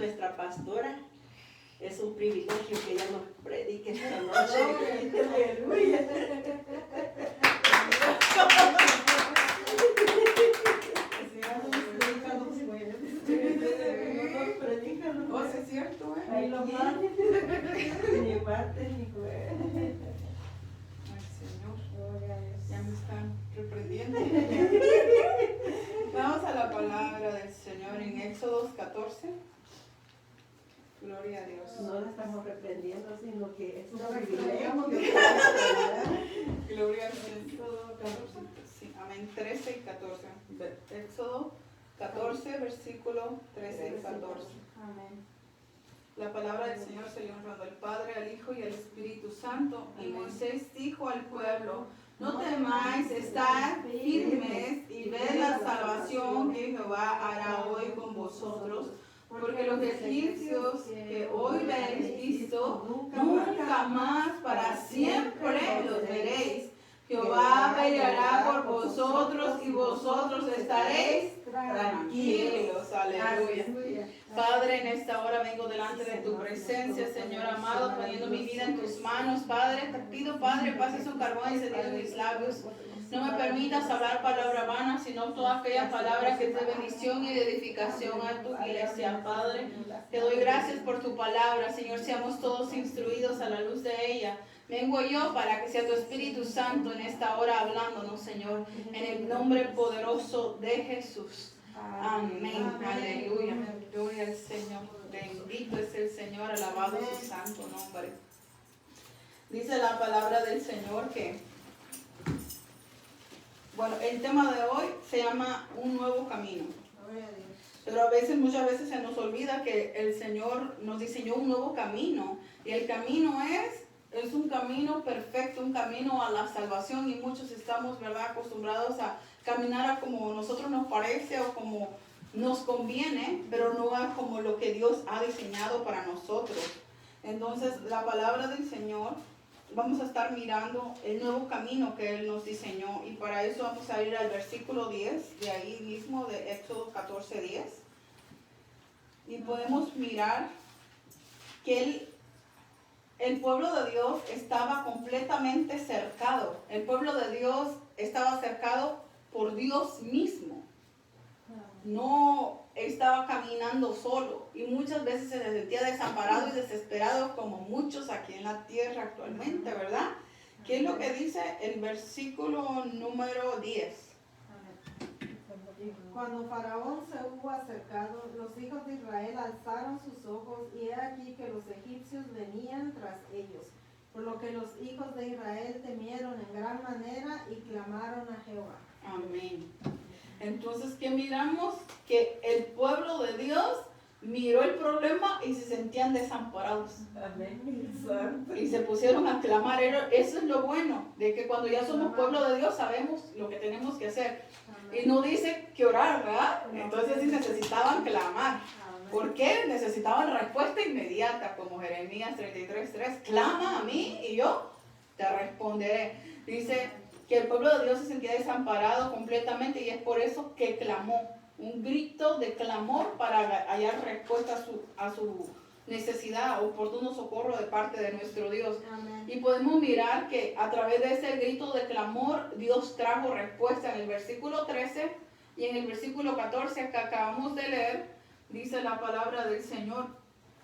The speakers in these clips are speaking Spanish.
nuestra pastora. Es un privilegio que ella nos predique esta noche. Aleluya. Oh, sí, es cierto, Ni los martes, ni martes, ni jueves. Ay, Señor, ya me están reprendiendo. Vamos a la palabra del Señor en Éxodo 14. Gloria a Dios. No la estamos reprendiendo, sino que es un privilegio. Gloria al Señor. 14. Sí, amén. 13 y 14. Éxodo 14, versículo 13 y 14. Amén. La palabra del Señor se le honrando al Padre, al Hijo y al Espíritu Santo. Y Moisés dijo al pueblo: no temáis, estad firmes y ved la salvación que Jehová hará hoy con vosotros, porque los egipcios que hoy veis visto, nunca más para siempre los veréis. Jehová peleará por vosotros y vosotros estaréis tranquilos. Aleluya. Padre, en esta hora vengo delante de tu presencia, Señor amado, poniendo mi vida en tus manos, Padre. Te pido, Padre, pases un carbón encendido en mis labios. No me permitas hablar palabra vana, sino toda aquella palabra que es de bendición y de edificación a tu iglesia, Padre. Te doy gracias por tu palabra, Señor. Seamos todos instruidos a la luz de ella. Vengo yo para que sea tu Espíritu Santo en esta hora hablándonos, Señor, en el nombre poderoso de Jesús. Amén. Aleluya. Gloria al Señor. Bendito es el Señor, alabado su santo nombre. Dice la palabra del Señor que, bueno, el tema de hoy se llama un nuevo camino. Pero muchas veces se nos olvida que el Señor nos diseñó un nuevo camino. Y el camino es un camino perfecto, un camino a la salvación. Y muchos estamos, ¿verdad?, acostumbrados a caminar a como nosotros nos parece o como nos conviene, pero no a como lo que Dios ha diseñado para nosotros. Entonces, la palabra del Señor, vamos a estar mirando el nuevo camino que Él nos diseñó. Y para eso vamos a ir al versículo 10, de ahí mismo, de Éxodo 14, 10. Y podemos mirar que el pueblo de Dios estaba completamente cercado. El pueblo de Dios estaba cercado por Dios mismo. No estaba caminando solo. Y muchas veces se sentía desamparado y desesperado, como muchos aquí en la tierra actualmente, ¿verdad? ¿Qué es lo que dice el versículo número 10? Cuando Faraón se hubo acercado, los hijos de Israel alzaron sus ojos, y he aquí que los egipcios venían tras ellos. Por lo que los hijos de Israel temieron en gran manera y clamaron a Jehová. Amén. Entonces, ¿qué miramos? Que el pueblo de Dios miró el problema y se sentían desamparados. Amén. Y se pusieron a clamar. Eso es lo bueno, de que cuando ya somos pueblo de Dios sabemos lo que tenemos que hacer. Y no dice que orar, ¿verdad? Entonces sí necesitaban clamar. ¿Por qué? Necesitaban respuesta inmediata, como Jeremías 33:3. Clama a mí y yo te responderé. Dice que el pueblo de Dios se sentía desamparado completamente, y es por eso que clamó. Un grito de clamor para hallar respuesta a su necesidad, oportuno socorro de parte de nuestro Dios. Amén. Y podemos mirar que a través de ese grito de clamor, Dios trajo respuesta en el versículo 13 y en el versículo 14 que acabamos de leer. Dice la palabra del Señor: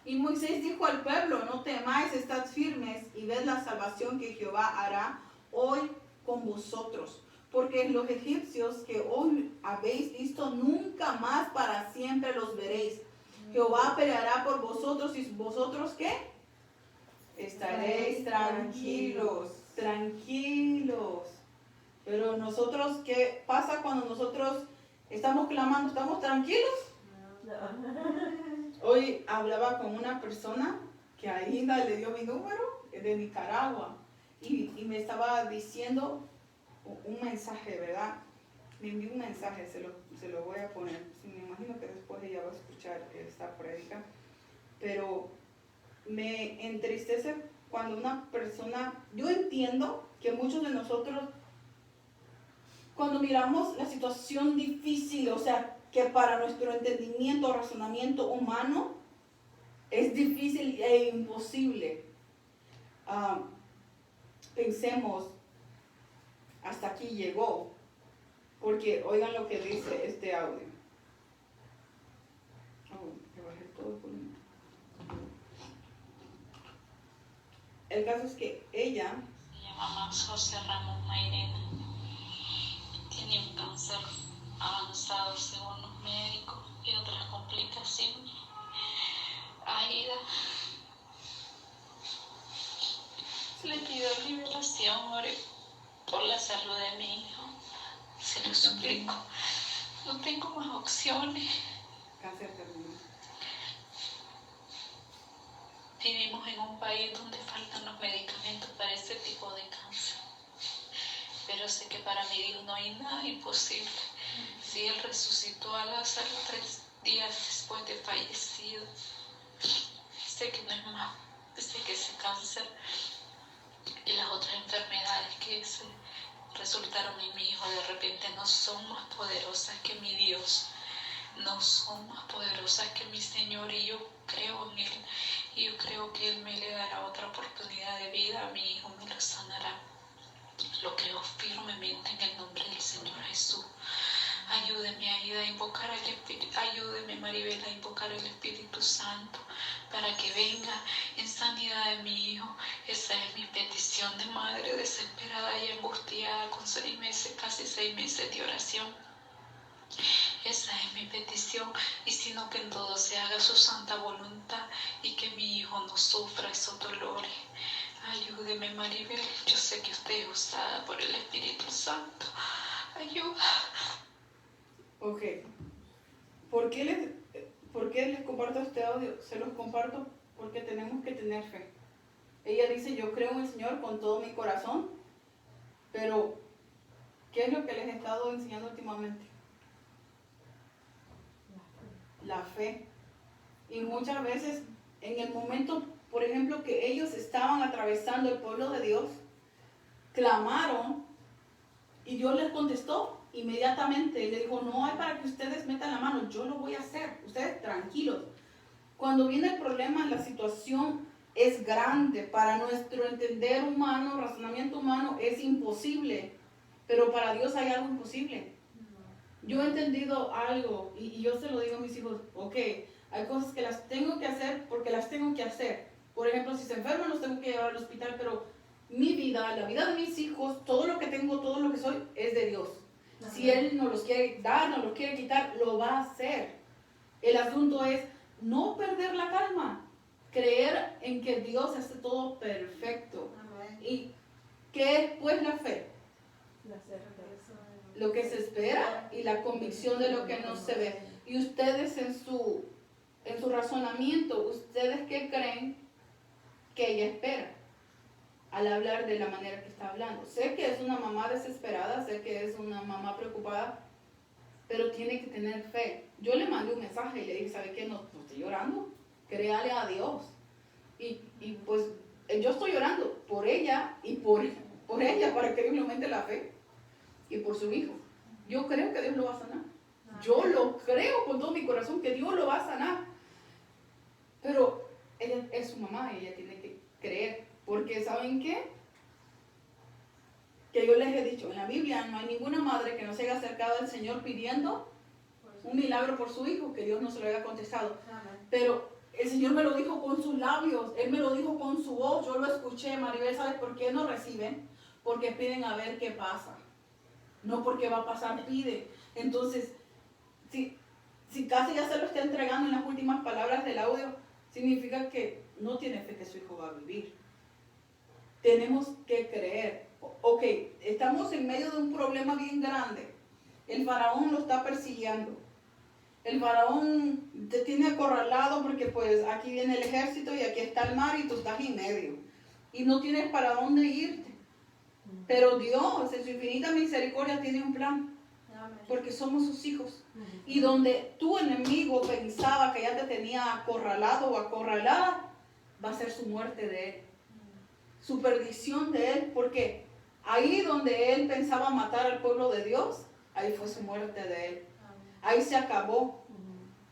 y Moisés dijo al pueblo: no temáis, estad firmes y ved la salvación que Jehová hará hoy con vosotros, porque los egipcios que hoy habéis visto, nunca más para siempre los veréis. Jehová peleará por vosotros, y vosotros ¿qué? Estaréis tranquilos, tranquilos. Pero nosotros, ¿qué pasa cuando nosotros estamos clamando? ¿Estamos tranquilos? Hoy hablaba con una persona que a Ida le dio mi número, de Nicaragua, y me estaba diciendo un mensaje, ¿verdad? Me envió un mensaje, se lo voy a poner. Me imagino que después ella va a escuchar esta prédica. Pero me entristece cuando una persona, yo entiendo que muchos de nosotros, cuando miramos la situación difícil, o sea, que para nuestro entendimiento, razonamiento humano, es difícil e imposible. Pensemos, hasta aquí llegó, porque oigan lo que dice este audio. Le bajé todo el volumen. El caso es que ella se llama José Ramón Mairena. Tiene un cáncer avanzado según los médicos y otras complicaciones. Aida, le pido liberación, ore por la salud de mi hijo. Se lo suplico. No tengo más opciones. cáncer terminal. Vivimos en un país donde faltan los medicamentos para ese tipo de cáncer. Pero sé que para mi Dios no hay nada imposible. Si Él resucitó a Lázaro 3 días después de fallecido, sé que no es más. Sé que ese cáncer y las otras enfermedades que se resultaron en mi hijo de repente no son más poderosas que mi Dios. No son más poderosas que mi Señor, y yo creo en Él. Y yo creo que Él me le dará otra oportunidad de vida. A mi hijo me lo sanará. Lo creo firmemente en el nombre del Señor Jesús. Ayúdeme, Aida, a invocar al Espíritu. Ayúdeme, Maribel, a invocar al Espíritu Santo para que venga en sanidad de mi hijo. Esa es mi petición de madre desesperada y angustiada con 6 meses, casi 6 meses de oración. Esa es mi petición, y sino que en todo se haga su santa voluntad y que mi hijo no sufra esos dolores. Ayúdeme, Maribel, yo sé que usted es usada por el Espíritu Santo. Ayuda. Ok. ¿Por qué les comparto este audio? Se los comparto porque tenemos que tener fe. Ella dice, yo creo en el Señor con todo mi corazón, pero ¿qué es lo que les he estado enseñando últimamente? La fe. Y muchas veces en el momento, por ejemplo, que ellos estaban atravesando, el pueblo de Dios, clamaron y Dios les contestó inmediatamente. Le dijo, no hay para que ustedes metan la mano, yo lo voy a hacer, ustedes tranquilos. Cuando viene el problema, la situación es grande. Para nuestro entender humano, razonamiento humano, es imposible, pero para Dios hay algo imposible. Yo he entendido algo y yo se lo digo a mis hijos, ok, hay cosas que las tengo que hacer porque las tengo que hacer. Por ejemplo, si se enferman los tengo que llevar al hospital, pero mi vida, la vida de mis hijos, todo lo que tengo, todo lo que soy, es de Dios. Si Él nos los quiere dar, nos los quiere quitar, lo va a hacer. El asunto es no perder la calma, creer en que Dios hace todo perfecto. ¿Y qué es pues la fe? Lo que se espera y la convicción de lo que no se ve. Y ustedes en su razonamiento, ¿ustedes qué creen que ella espera al hablar de la manera que está hablando? Sé que es una mamá desesperada, sé que es una mamá preocupada, pero tiene que tener fe. Yo le mandé un mensaje y le dije, ¿sabe qué? No estoy llorando, créale a Dios. Y pues yo estoy llorando por ella y por ella, para que Dios le aumente la fe, y por su hijo. Yo creo que Dios lo va a sanar. Yo lo creo con todo mi corazón que Dios lo va a sanar. Pero ella es su mamá y ella tiene que creer. Porque ¿saben qué? Que yo les he dicho, en la Biblia no hay ninguna madre que no se haya acercado al Señor pidiendo un milagro por su hijo, que Dios no se lo haya contestado. Pero el Señor me lo dijo con sus labios, Él me lo dijo con su voz, yo lo escuché. Maribel, ¿sabes por qué no reciben? Porque piden a ver qué pasa. No porque va a pasar, pide. Entonces, si casi ya se lo está entregando en las últimas palabras del audio, significa que no tiene fe que su hijo va a vivir. Tenemos que creer. Ok, estamos en medio de un problema bien grande. El faraón lo está persiguiendo. El faraón te tiene acorralado porque pues aquí viene el ejército y aquí está el mar y tú estás en medio. Y no tienes para dónde irte. Pero Dios, en su infinita misericordia, tiene un plan. Porque somos sus hijos. Y donde tu enemigo pensaba que ya te tenía acorralado o acorralada, va a ser su muerte de él. Su perdición de él. Porque ahí donde él pensaba matar al pueblo de Dios, ahí fue su muerte de él. Ahí se acabó.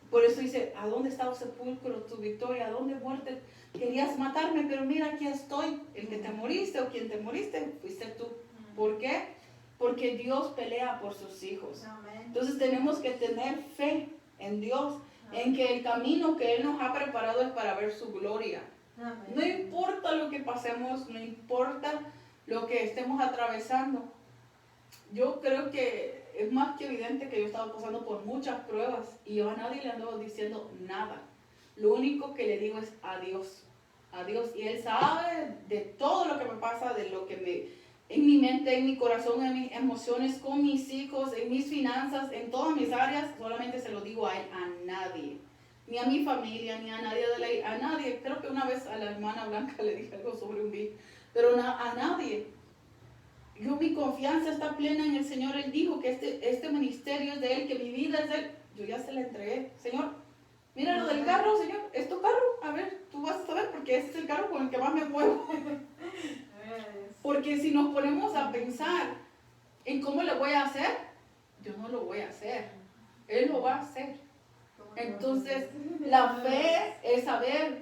Por eso dice, ¿a dónde está, oh sepulcro, tu victoria? ¿A dónde, muerte, querías matarme? Pero mira, aquí estoy. El que te moriste o quien te moriste, fuiste tú. ¿Por qué? Porque Dios pelea por sus hijos. Amén. Entonces tenemos que tener fe en Dios, en que el camino que Él nos ha preparado es para ver su gloria. Amén. No importa lo que pasemos, no importa lo que estemos atravesando. Yo creo que es más que evidente que yo he estado pasando por muchas pruebas y yo a nadie le ando diciendo nada. Lo único que le digo es adiós, adiós. Y Él sabe de todo lo que me pasa, de lo que en mi mente, en mi corazón, en mis emociones, con mis hijos, en mis finanzas, en todas mis áreas. Solamente se lo digo a Él, a nadie. Ni a mi familia, ni a nadie a nadie. Creo que una vez a la hermana Blanca le dije algo sobre un bill, pero a nadie. Mi confianza está plena en el Señor. Él dijo que este ministerio es de Él, que mi vida es de Él. Yo ya se la entregué. Señor, mira lo del carro, Señor. ¿Es tu carro? A ver, tú vas a saber porque ese es el carro con el que más me muevo. Porque si nos ponemos a pensar en cómo lo voy a hacer, yo no lo voy a hacer. Él lo va a hacer. Entonces, la fe es saber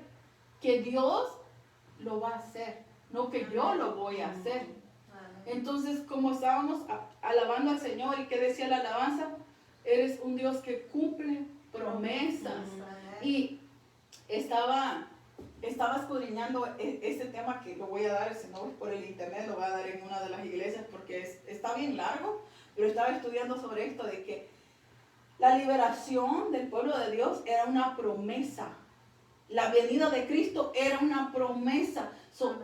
que Dios lo va a hacer, no que yo lo voy a hacer. Entonces, como estábamos alabando al Señor y que decía la alabanza, eres un Dios que cumple promesas. Y estaba escudriñando este tema que lo voy a dar, si no por el internet, lo voy a dar en una de las iglesias porque está bien largo, pero estaba estudiando sobre esto de que la liberación del pueblo de Dios era una promesa. La venida de Cristo era una promesa.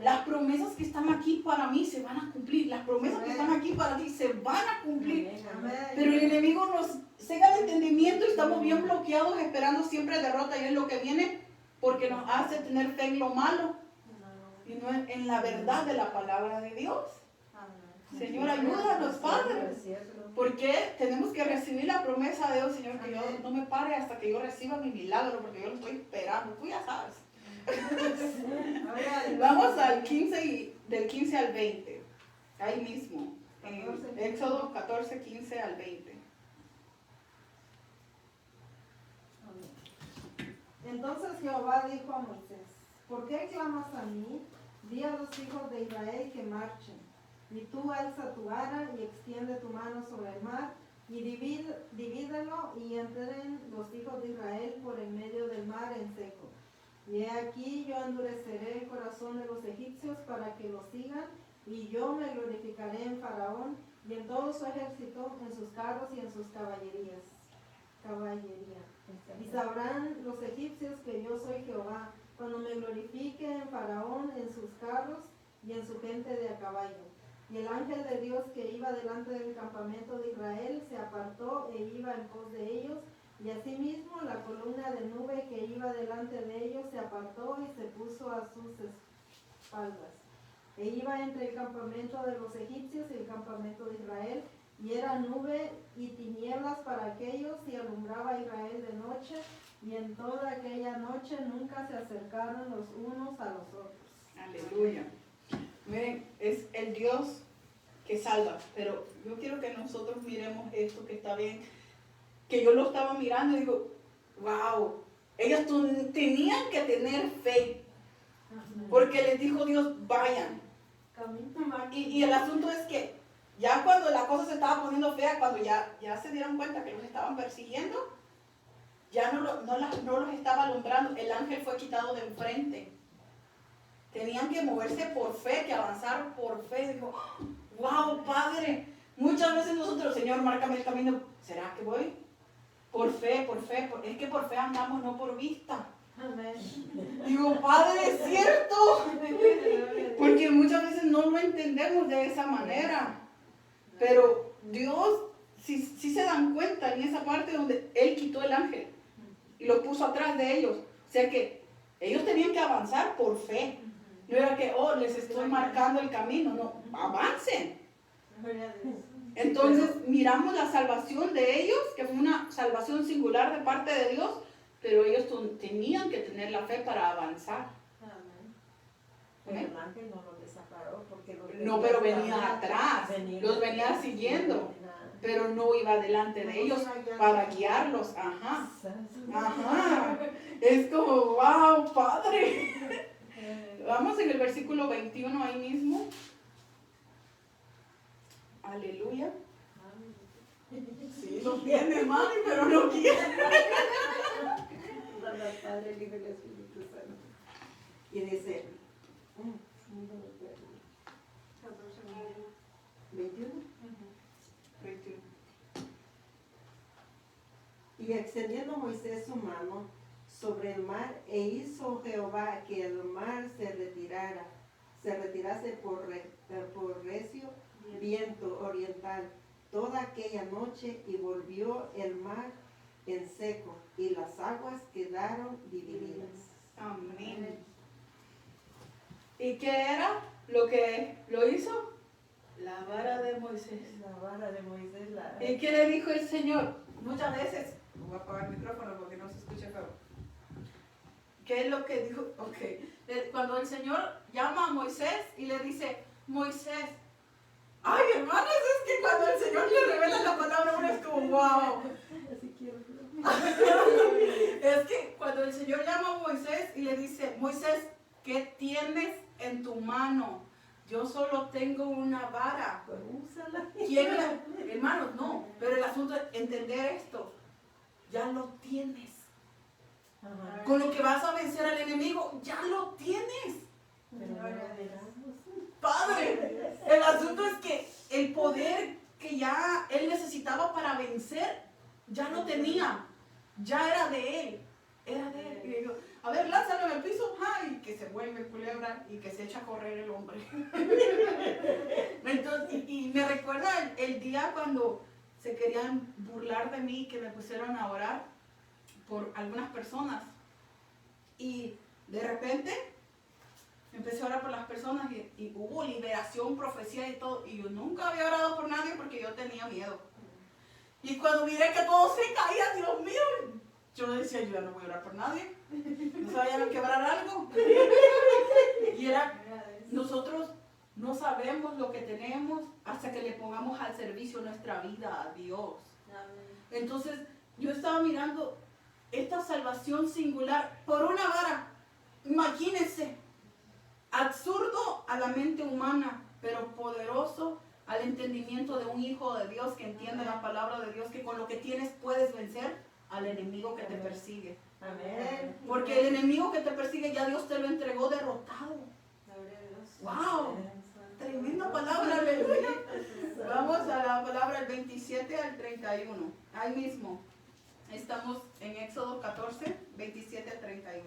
Las promesas que están aquí para mí se van a cumplir. Las promesas que están aquí para ti se van a cumplir. Pero el enemigo nos cega el entendimiento y estamos bien bloqueados esperando siempre derrota. Y es lo que viene porque nos hace tener fe en lo malo y no en la verdad de la palabra de Dios. Señor, ayúdanos, Padre. Porque tenemos que recibir la promesa de Dios, Señor, que yo no me pare hasta que yo reciba mi milagro, porque yo lo estoy esperando. Tú ya sabes. Vamos al 15 del 15 al 20. Ahí mismo. En Éxodo 14, 15 al 20. Entonces Jehová dijo a Moisés, ¿por qué clamas a mí? Di a los hijos de Israel que marchen. Y tú alza tu vara y extiende tu mano sobre el mar y divídelo y entren los hijos de Israel por el medio del mar en seco. Y he aquí yo endureceré el corazón de los egipcios para que los sigan y yo me glorificaré en Faraón y en todo su ejército, en sus carros y en sus caballería. Y sabrán los egipcios que yo soy Jehová cuando me glorifique en Faraón, en sus carros y en su gente de a caballo. Y el ángel de Dios que iba delante del campamento de Israel se apartó e iba en pos de ellos, y asimismo la columna de nube que iba delante de ellos se apartó y se puso a sus espaldas. E iba entre el campamento de los egipcios y el campamento de Israel, y era nube y tinieblas para aquellos, y alumbraba a Israel de noche, y en toda aquella noche nunca se acercaron los unos a los otros. Aleluya. Miren, es el Dios que salva, pero yo quiero que nosotros miremos esto que está bien, que yo lo estaba mirando y digo, wow, ellos tenían que tener fe, porque les dijo Dios, vayan. Y el asunto es que ya cuando la cosa se estaba poniendo fea, cuando ya se dieron cuenta que los estaban persiguiendo, ya no los estaba alumbrando, el ángel fue quitado de enfrente. Tenían que moverse por fe, que avanzar por fe. Digo, wow, Padre. Muchas veces nosotros, Señor, márcame el camino. ¿Será que voy? Por fe. Es que por fe andamos, no por vista. Amén. Digo, Padre, es cierto. Porque muchas veces no lo entendemos de esa manera. Pero Dios, si se dan cuenta en esa parte donde Él quitó el ángel y lo puso atrás de ellos. O sea que ellos tenían que avanzar por fe. No era que, les estoy marcando el camino. No, avancen. Entonces miramos la salvación de ellos, que fue una salvación singular de parte de Dios, pero ellos tenían que tener la fe para avanzar. Pero el ángel no los desamparó porque No, pero venía atrás, los venía siguiendo. pero no iba delante de ellos para guiarlos. Ajá. Ajá. Es como, wow, Padre. Vamos en el versículo 21 ahí mismo. Aleluya. Sí, lo tiene, mami, pero no quiere. Padre, el Hijo y el Espíritu Santo. Y dice, 21. 21. Y extendiendo Moisés su mano sobre el mar, e hizo Jehová que el mar se retirase por recio viento oriental toda aquella noche, y volvió el mar en seco, y las aguas quedaron divididas. Amén. ¿Y qué era lo que lo hizo? La vara de Moisés. La vara de Moisés, ¿Y qué le dijo el Señor? Muchas veces, voy a apagar el micrófono porque no se escucha feo. ¿Qué es lo que dijo? Ok. Cuando el Señor llama a Moisés y le dice, Moisés. Ay, hermanos, es que cuando el Señor le revela la palabra, uno es como, wow. Es que cuando el Señor llama a Moisés y le dice, Moisés, ¿qué tienes en tu mano? Yo solo tengo una vara. Pues úsala. ¿Quién la? Hermanos, no. Pero el asunto es entender esto. Ya lo tienes. Ajá. Con lo que vas a vencer al enemigo, ya lo tienes. Pero no verás. Padre, el asunto es que el poder que ya él necesitaba para vencer, ya lo tenía. Ya era de él. Era de él. Y le digo, a ver, lánzalo en el piso. ¡Ay! Que se vuelve culebra y que se echa a correr el hombre. Entonces, y me recuerda el día cuando se querían burlar de mí, que me pusieron a orar por algunas personas. Y de repente empecé a orar por las personas y hubo liberación, profecía y todo. Y yo nunca había orado por nadie porque yo tenía miedo. Y cuando miré que todo se caía, Dios mío, yo decía, yo ya no voy a orar por nadie. No se vayan a quebrar algo. Y era, nosotros no sabemos lo que tenemos hasta que le pongamos al servicio nuestra vida a Dios. Entonces, yo estaba mirando esta salvación singular por una vara. Imagínense, absurdo a la mente humana, pero poderoso al entendimiento de un hijo de Dios que entiende la palabra de Dios, que con lo que tienes puedes vencer al enemigo que te persigue. Amén. Porque el enemigo que te persigue ya Dios te lo entregó derrotado. ¡Wow! Tremenda palabra, aleluya. Vamos a la palabra del 27 al 31. Ahí mismo. Estamos en Éxodo 14, 27 al 31.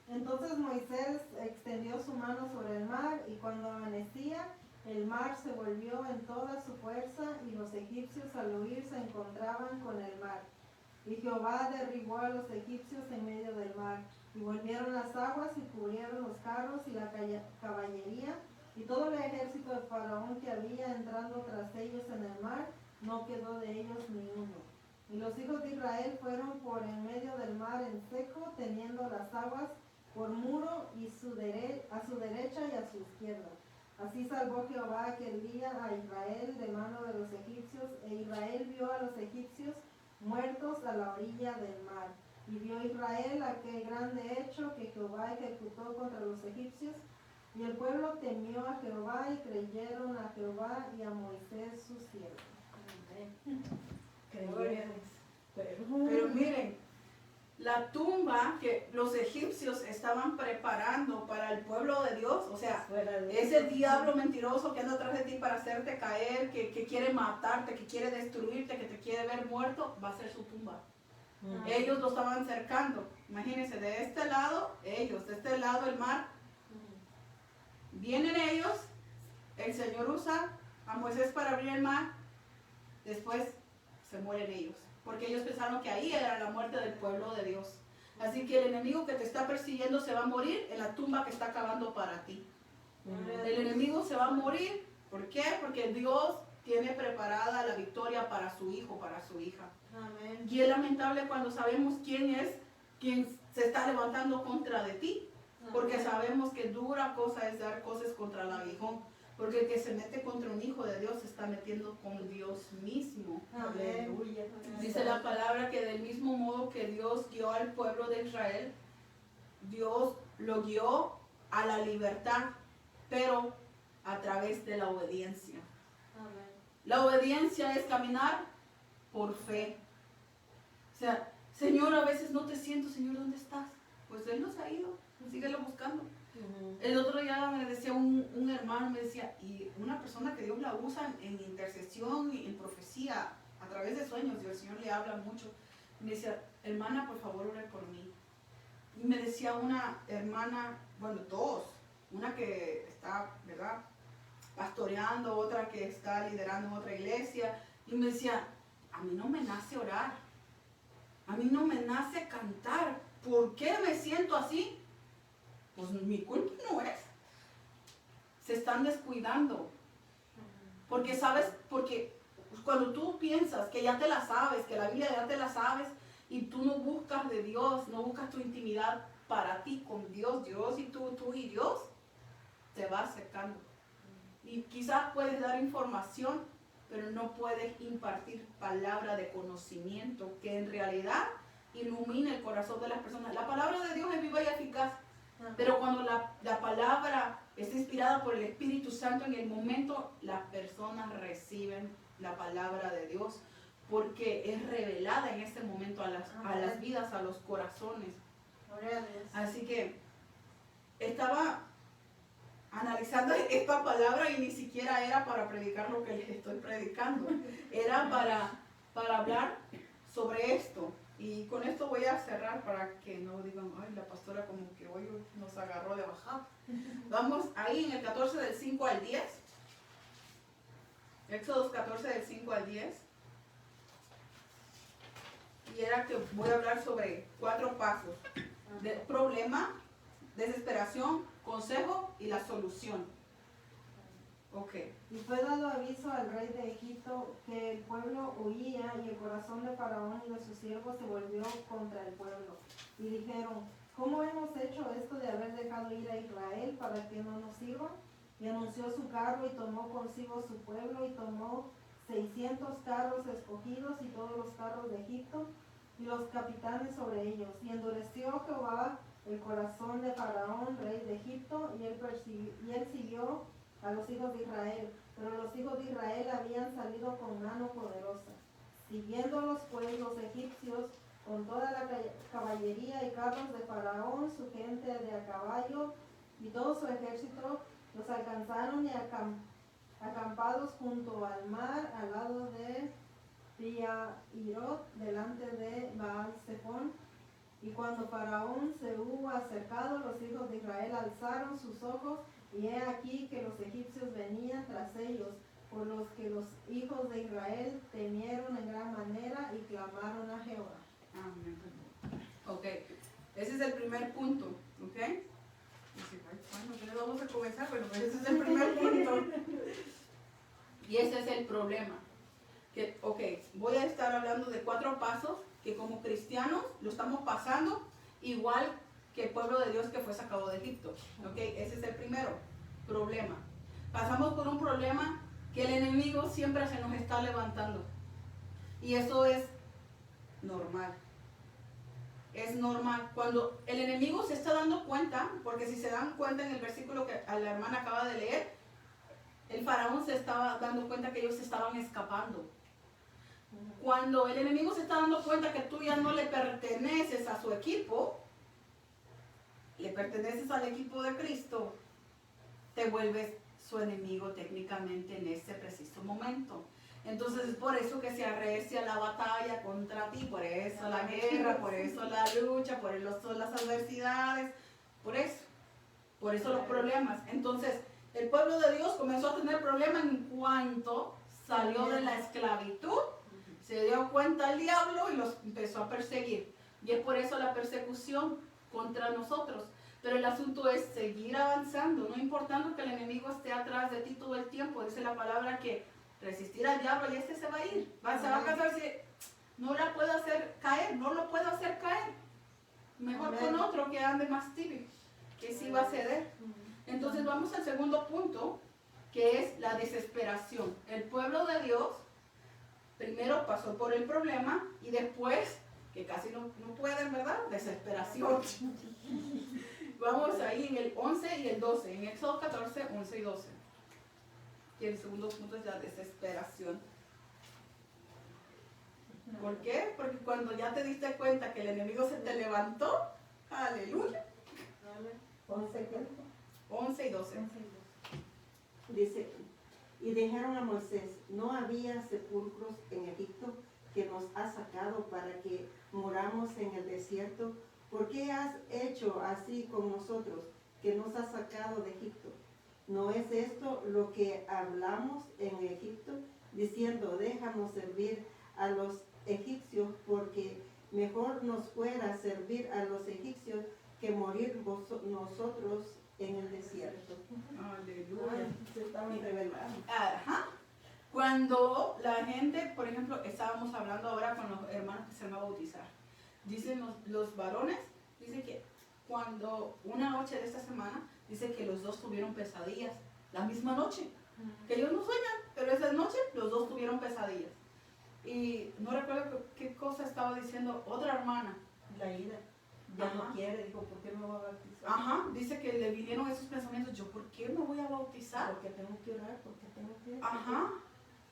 Entonces Moisés extendió su mano sobre el mar, y cuando amanecía, el mar se volvió en toda su fuerza, y los egipcios al huir se encontraban con el mar. Y Jehová derribó a los egipcios en medio del mar, y volvieron las aguas y cubrieron los carros y la caballería, y todo el ejército de Faraón que había entrando tras ellos en el mar, no quedó de ellos ni uno. Y los hijos de Israel fueron por en medio del mar en seco, teniendo las aguas por muro y a su derecha y a su izquierda. Así salvó Jehová aquel día a Israel de mano de los egipcios, e Israel vio a los egipcios muertos a la orilla del mar. Y vio Israel aquel grande hecho que Jehová ejecutó contra los egipcios, y el pueblo temió a Jehová y creyeron a Jehová y a Moisés su siervo. Pero miren, la tumba que los egipcios estaban preparando para el pueblo de Dios, o sea, ese diablo mentiroso que anda atrás de ti para hacerte caer, que quiere matarte, que quiere destruirte, que te quiere ver muerto, va a ser su tumba. Ellos lo estaban cercando. Imagínense, de este lado, ellos, de este lado el mar. Vienen ellos, el Señor usa a Moisés para abrir el mar, después se mueren ellos. Porque ellos pensaron que ahí era la muerte del pueblo de Dios. Así que el enemigo que te está persiguiendo se va a morir en la tumba que está cavando para ti. El enemigo se va a morir. ¿Por qué? Porque Dios tiene preparada la victoria para su hijo, para su hija. Amén. Y es lamentable cuando sabemos quién es quien se está levantando contra de ti. Porque sabemos que dura cosa es dar cosas contra el aguijón. Porque el que se mete contra un hijo de Dios se está metiendo con Dios mismo. Aleluya. Dice la palabra que del mismo modo que Dios guió al pueblo de Israel, Dios lo guió a la libertad, pero a través de la obediencia. Amén. La obediencia es caminar por fe. O sea, Señor, a veces no te siento, Señor, ¿dónde estás? Pues Él nos ha ido, síguelo buscando. El otro día me decía un hermano, me decía, y una persona que Dios la usa en intercesión y en profecía, a través de sueños, y el Señor le habla mucho. Me decía, hermana, por favor, ore por mí. Y me decía una hermana, bueno, dos, una que está, ¿verdad?, pastoreando, otra que está liderando en otra iglesia, y me decía, a mí no me nace orar, a mí no me nace cantar, ¿por qué me siento así? Pues mi culpa no es. Se están descuidando. Porque sabes, porque cuando tú piensas que ya te la sabes, que la Biblia ya te la sabes, y tú no buscas de Dios, no buscas tu intimidad para ti con Dios, Dios y tú y Dios, te vas secando. Y quizás puedes dar información, pero no puedes impartir palabra de conocimiento que en realidad ilumine el corazón de las personas. La palabra de Dios es viva y eficaz. Pero cuando la palabra es inspirada por el Espíritu Santo, en el momento las personas reciben la palabra de Dios, porque es revelada en ese momento a las vidas, a los corazones. Así que estaba analizando esta palabra y ni siquiera era para predicar lo que les estoy predicando. Era para hablar sobre esto. Y con esto voy a cerrar para que no digan, ay, la pastora como que hoy nos agarró de bajada. Vamos ahí en el 14 del 5 al 10. Éxodo 14 del 5 al 10. Y era que voy a hablar sobre 4 pasos. De problema, desesperación, consejo y la solución. Ok. Y fue dado aviso al rey de Egipto que el pueblo huía, y el corazón de Faraón y de sus siervos se volvió contra el pueblo. Y dijeron, ¿cómo hemos hecho esto de haber dejado ir a Israel para que no nos sirva? Y anunció su cargo y tomó consigo su pueblo y tomó 600 carros escogidos y todos los carros de Egipto y los capitanes sobre ellos. Y endureció Jehová el corazón de Faraón, rey de Egipto, y él siguió a los hijos de Israel, pero los hijos de Israel habían salido con mano poderosa, siguiéndolos pues los egipcios con toda la caballería y carros de Faraón, su gente de a caballo y todo su ejército, los alcanzaron y acampados junto al mar, al lado de Pi-hahirot, delante de Baal-zephón. Y cuando Faraón se hubo acercado, los hijos de Israel alzaron sus ojos, y he aquí que los egipcios venían tras ellos, por los que los hijos de Israel temieron en gran manera y clamaron a Jehová. Amén. Ok, ese es el primer punto, ¿ok? Bueno, ya vamos a comenzar, pero ese es el primer punto. Y ese es el problema. Que, ok, voy a estar hablando de 4 pasos que como cristianos lo estamos pasando igual que el pueblo de Dios que fue sacado de Egipto. ¿Ok? Ese es el primero problema. Pasamos por un problema que el enemigo siempre se nos está levantando. Y eso es normal. Es normal. Cuando el enemigo se está dando cuenta, porque si se dan cuenta en el versículo que la hermana acaba de leer, el faraón se estaba dando cuenta que ellos se estaban escapando. Cuando el enemigo se está dando cuenta que tú ya no le perteneces a su equipo, le perteneces al equipo de Cristo, te vuelves su enemigo técnicamente en ese preciso momento. Entonces es por eso que se arrecia la batalla contra ti, por eso la guerra, por eso la lucha, por eso las adversidades, por eso los problemas. Entonces el pueblo de Dios comenzó a tener problemas en cuanto salió de la esclavitud, se dio cuenta el diablo y los empezó a perseguir. Y es por eso la persecución contra nosotros. Pero el asunto es seguir avanzando, no importando que el enemigo esté atrás de ti todo el tiempo. Dice la palabra que resistir al diablo y se va a ir. Se va a casar si no la puedo hacer caer, no lo puedo hacer caer. Mejor con otro que ande más tibio, que sí va a ceder. Entonces vamos al segundo punto, que es la desesperación. El pueblo de Dios primero pasó por el problema y después, que casi no pueden, ¿verdad? Desesperación. Vamos ahí en el 11 y el 12, en Éxodo 14, 11 y 12. Y el segundo punto es la desesperación. ¿Por qué? Porque cuando ya te diste cuenta que el enemigo se te levantó, aleluya. 11 y 12. Dice, y dijeron a Moisés, no había sepulcros en Egipto que nos has sacado para que moramos en el desierto. ¿Por qué has hecho así con nosotros, que nos has sacado de Egipto? ¿No es esto lo que hablamos en Egipto, diciendo, déjanos servir a los egipcios, porque mejor nos fuera servir a los egipcios que morir nosotros en el desierto? Aleluya. Estaban rebelando. Ajá. Cuando la gente, por ejemplo, estábamos hablando ahora con los hermanos que se van a bautizar, dicen los varones, dice que cuando una noche de esta semana, dice que los dos tuvieron pesadillas, la misma noche, que ellos no sueñan, pero esa noche los dos tuvieron pesadillas. Y no recuerdo qué cosa estaba diciendo otra hermana. La ira. Ya Ajá. no quiere, dijo, ¿por qué me voy a bautizar? Ajá, dice que le vinieron esos pensamientos, yo, ¿por qué me voy a bautizar? Porque tengo que orar, porque tengo que... Ajá.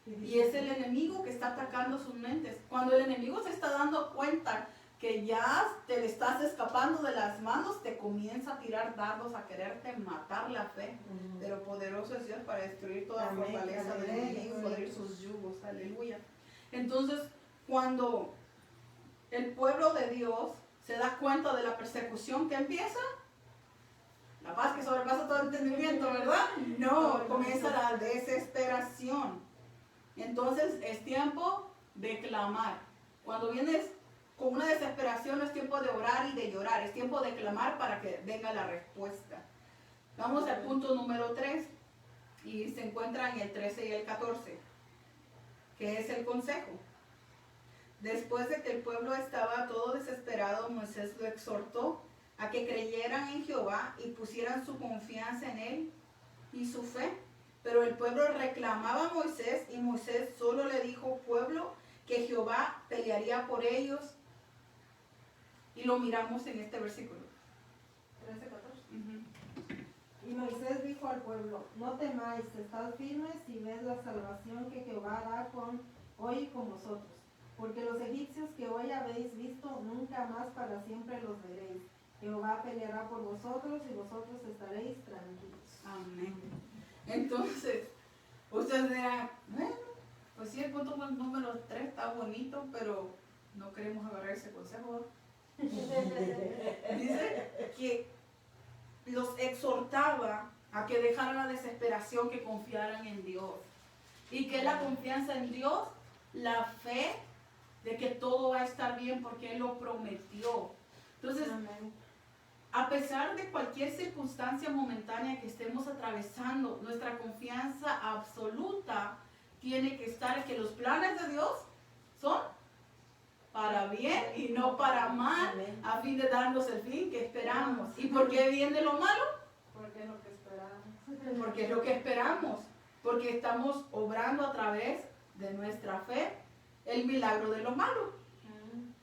dice, Y es el enemigo que está atacando sus mentes. Cuando el enemigo se está dando cuenta que ya te le estás escapando de las manos, te comienza a tirar dardos, a quererte matar la fe. Pero poderoso es Dios para destruir toda Amén, fortaleza del amén, enemigo, amén. poder sus yugos. Aleluya. Entonces, cuando el pueblo de Dios se da cuenta de la persecución que empieza, la paz que sobrepasa todo entendimiento, ¿verdad? No, comienza la desesperación. Entonces es tiempo de clamar. Cuando vienes con una desesperación, no es tiempo de orar y de llorar, es tiempo de clamar para que venga la respuesta. Vamos al punto número 3 y se encuentra en el 13 y el 14, que es el consejo. Después de que el pueblo estaba todo desesperado, Moisés lo exhortó a que creyeran en Jehová y pusieran su confianza en él y su fe. Pero el pueblo reclamaba a Moisés y Moisés solo le dijo, pueblo, que Jehová pelearía por ellos. Y lo miramos en este versículo. 13, 14. Y Moisés dijo al pueblo, no temáis, estad firmes y ved la salvación que Jehová hará hoy con vosotros. Porque los egipcios que hoy habéis visto, nunca más para siempre los veréis. Jehová peleará por vosotros y vosotros estaréis tranquilos. Amén. Entonces, ustedes dirán, bueno, pues sí, el punto número 3 está bonito, pero no queremos agarrar ese consejo. Dice que los exhortaba a que dejaran la desesperación, que confiaran en Dios. Y que la confianza en Dios, la fe de que todo va a estar bien porque Él lo prometió. Entonces, a pesar de cualquier circunstancia momentánea que estemos atravesando, nuestra confianza absoluta tiene que estar en que los planes de Dios son para bien y no para mal, a fin de darnos el fin que esperamos. ¿Y por qué viene lo malo? Porque es lo que esperamos. Porque es lo que esperamos, porque estamos obrando a través de nuestra fe el milagro de lo malo.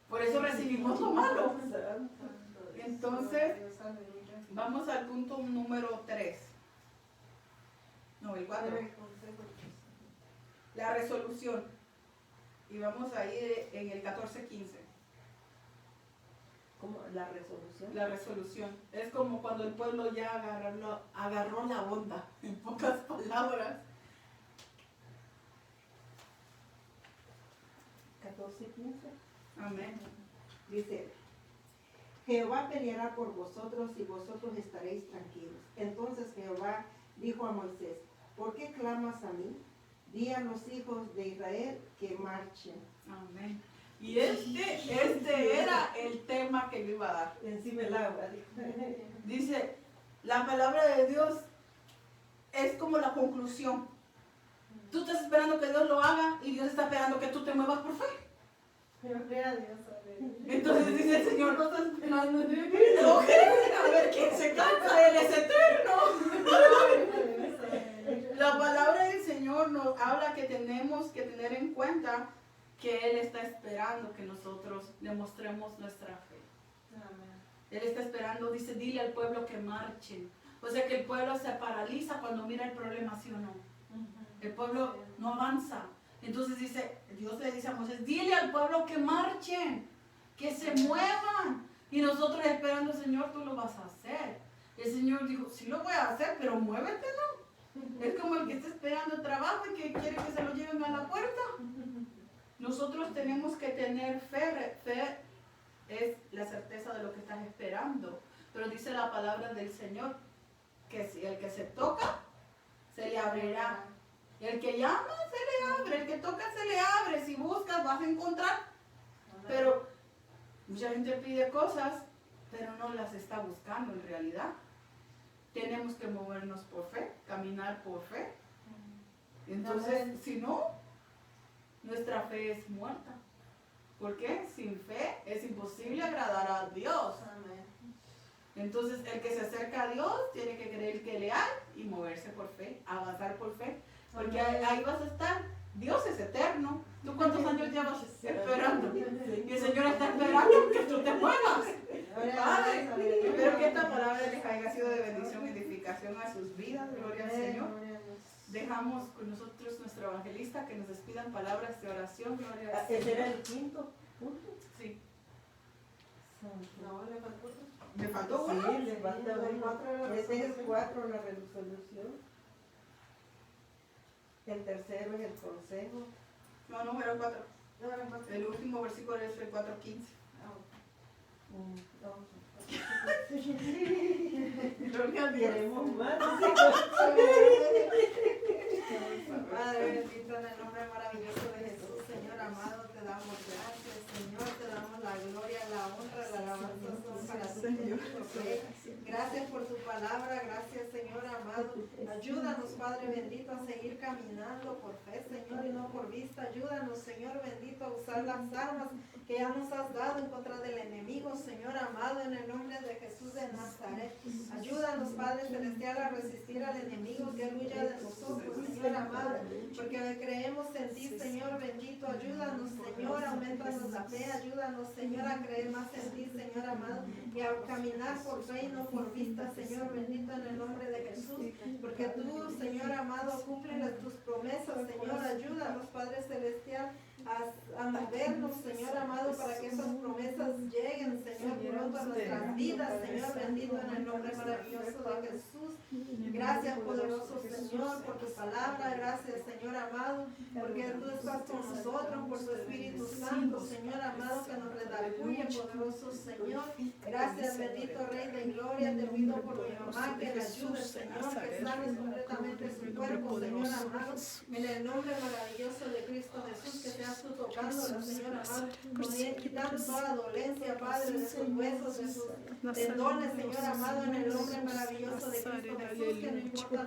Por eso recibimos lo malo. Entonces, vamos al punto número 3. No, el 4. La resolución. Y vamos ahí en el 14-15. ¿Cómo? La resolución. La resolución. Es como cuando el pueblo ya agarró la onda, en pocas palabras. 14:15. Amén. Dice, Jehová peleará por vosotros y vosotros estaréis tranquilos. Entonces Jehová dijo a Moisés, ¿por qué clamas a mí? Di a los hijos de Israel que marchen. Amén. Y este era el tema que yo iba a dar. Encima el agua. Dice, la palabra de Dios es como la conclusión. Tú estás esperando que Dios lo haga y Dios está esperando que tú te muevas por fe. Entonces dice el Señor, no estás esperando. Ok, a ver quién se cansa, Él es eterno. La palabra cuenta que Él está esperando que nosotros le mostremos nuestra fe. Él está esperando, dice, dile al pueblo que marchen. O sea que el pueblo se paraliza cuando mira el problema, ¿sí o no? El pueblo no avanza. Entonces dice, Dios le dice a Moisés, dile al pueblo que marchen, que se muevan. Y nosotros esperando, Señor, tú lo vas a hacer. El Señor dijo, sí lo voy a hacer, pero muévete, ¿no? Es como el que está esperando el trabajo y que quiere que se lo lleven a la puerta. Nosotros tenemos que tener fe. Fe es la certeza de lo que estás esperando. Pero dice la palabra del Señor, que si el que se toca, se le abrirá. El que llama, se le abre. El que toca, se le abre. Si buscas, vas a encontrar. Pero mucha gente pide cosas, pero no las está buscando en realidad. Tenemos que movernos por fe, caminar por fe. Entonces, si no, nuestra fe es muerta. ¿Por qué? Sin fe es imposible agradar a Dios. Entonces, el que se acerca a Dios tiene que creer que le hay y moverse por fe, avanzar por fe. Porque ahí vas a estar. Dios es eterno. ¿Tú cuántos años llevas esperando? Y el Señor está esperando que tú te muevas. Padre, espero que esta palabra les haya sido de bendición y edificación a sus vidas. Gloria al Señor. Dejamos con nosotros nuestro evangelista que nos despidan palabras de oración. Gloria al Señor. Ese era el quinto punto. Sí. No, le faltó. ¿Me faltó uno? Sí, le falta uno. Ese es el 4, la resolución. El tercero es el consejo. No, número 4. El último versículo es el 4:15. Gloria a Dios. Queremos más. Padre bendito, en el nombre maravilloso de Jesús, Señor amado, te damos gracias, Señor, te damos la gloria, la honra, la alabanza son para ti, Señor. Gracias por tu palabra, gracias, Señor amado. Ayúdanos, Padre bendito, a seguir caminando por fe, Señor, y no por vista. Ayúdanos, Señor bendito, a usar las armas que ya nos has dado en contra del enemigo, Señor amado, en el nombre de Jesús de Nazaret. Ayúdanos, Padre celestial, a resistir al enemigo, que él huya de nosotros, Señor amado, porque creemos en ti, Señor bendito. Ayúdanos, Señor, aumentanos la fe, ayúdanos, Señor, a creer más en ti, Señor amado, y a caminar por fe y no por vista, Señor bendito, en el nombre de Jesús, porque tú, Señor amado, cumples tus promesas, Señor. Ayúdanos, Padre celestial, a movernos, Señor amado, para que esas promesas lleguen, Señor, pronto a nuestras vidas, Señor bendito, en el nombre maravilloso de Jesús. Gracias, poderoso Señor, por tu palabra. Gracias, Señor amado, porque tú estás con nosotros, por tu Espíritu Santo, Señor amado, que nos redarguye, poderoso Señor. Gracias, bendito Rey de Gloria. Te pido por mi mamá que la ayudes, Señor, que sanes completamente su cuerpo, Señor amado, en el nombre maravilloso de Cristo Jesús, que seas tú tocándola, Señor amado, quitando toda la dolencia, Padre, de sus huesos, de sus tendones, Señor amado, en el nombre maravilloso de Cristo Jesús, que no importa